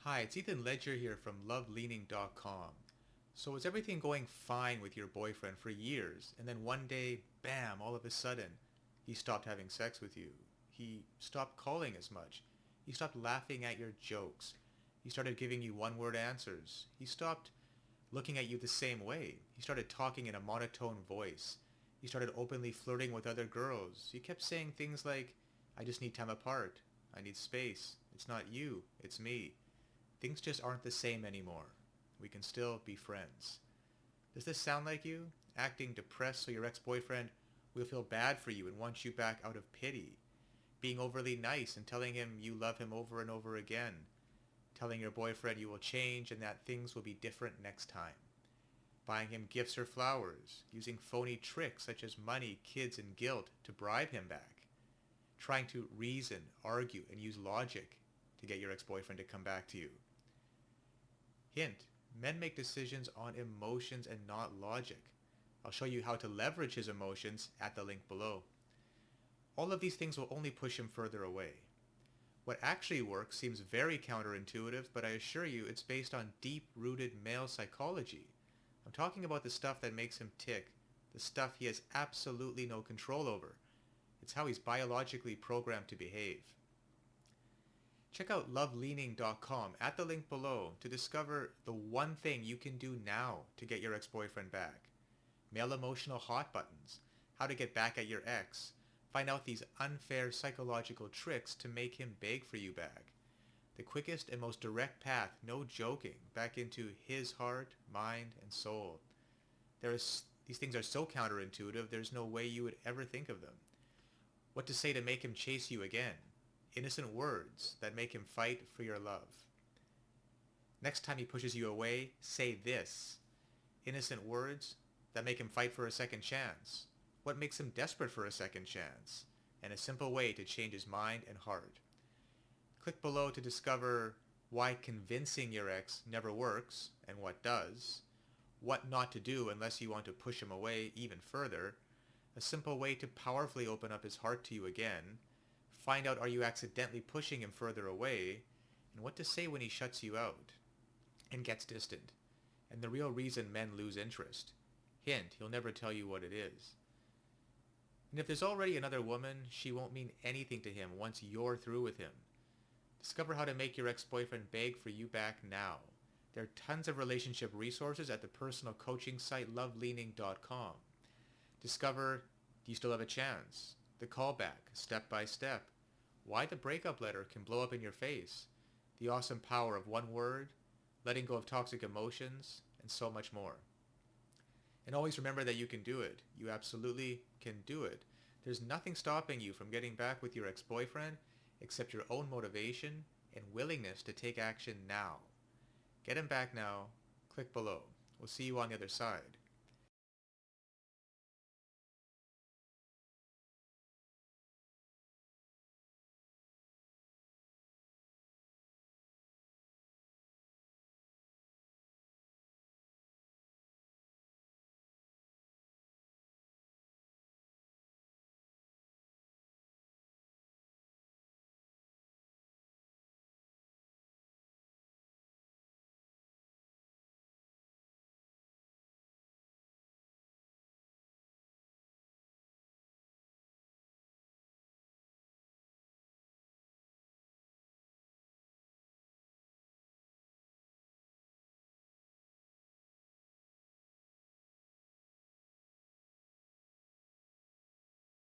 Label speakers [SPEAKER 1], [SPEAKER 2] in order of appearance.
[SPEAKER 1] Hi, it's Ethan Ledger here from loveleaning.com. So is everything going fine with your boyfriend for years, and then one day, bam, all of a sudden, he stopped having sex with you. He stopped calling as much. He stopped laughing at your jokes. He started giving you one-word answers. He stopped looking at you the same way. He started talking in a monotone voice. He started openly flirting with other girls. He kept saying things like, I just need time apart. I need space. It's not you, it's me. Things just aren't the same anymore. We can still be friends. Does this sound like you? Acting depressed so your ex-boyfriend will feel bad for you and want you back out of pity. Being overly nice and telling him you love him over and over again. Telling your boyfriend you will change and that things will be different next time. Buying him gifts or flowers. Using phony tricks such as money, kids, and guilt to bribe him back. Trying to reason, argue, and use logic to get your ex-boyfriend to come back to you. Hint, men make decisions on emotions and not logic. I'll show you how to leverage his emotions at the link below. All of these things will only push him further away. What actually works seems very counterintuitive, but I assure you it's based on deep-rooted male psychology. I'm talking about the stuff that makes him tick, the stuff he has absolutely no control over. It's how he's biologically programmed to behave. Check out loveleaning.com at the link below to discover the one thing you can do now to get your ex-boyfriend back. Male emotional hot buttons, how to get back at your ex, find out these unfair psychological tricks to make him beg for you back. The quickest and most direct path, no joking, back into his heart, mind, and soul. These things are so counterintuitive, there's no way you would ever think of them. What to say to make him chase you again. Innocent words that make him fight for your love. Next time he pushes you away, say this. Innocent words that make him fight for a second chance. What makes him desperate for a second chance? And a simple way to change his mind and heart. Click below to discover why convincing your ex never works and what does. What not to do unless you want to push him away even further. A simple way to powerfully open up his heart to you again. Find out are you accidentally pushing him further away, and what to say when he shuts you out and gets distant, and the real reason men lose interest. Hint, he'll never tell you what it is. And if there's already another woman, she won't mean anything to him once you're through with him. Discover how to make your ex-boyfriend beg for you back now. There are tons of relationship resources at the personal coaching site loveleaning.com. Discover, do you still have a chance? The callback, step by step. Why the breakup letter can blow up in your face. The awesome power of one word, letting go of toxic emotions, and so much more. And always remember that you can do it. You absolutely can do it. There's nothing stopping you from getting back with your ex-boyfriend except your own motivation and willingness to take action now. Get him back now. Click below. We'll see you on the other side.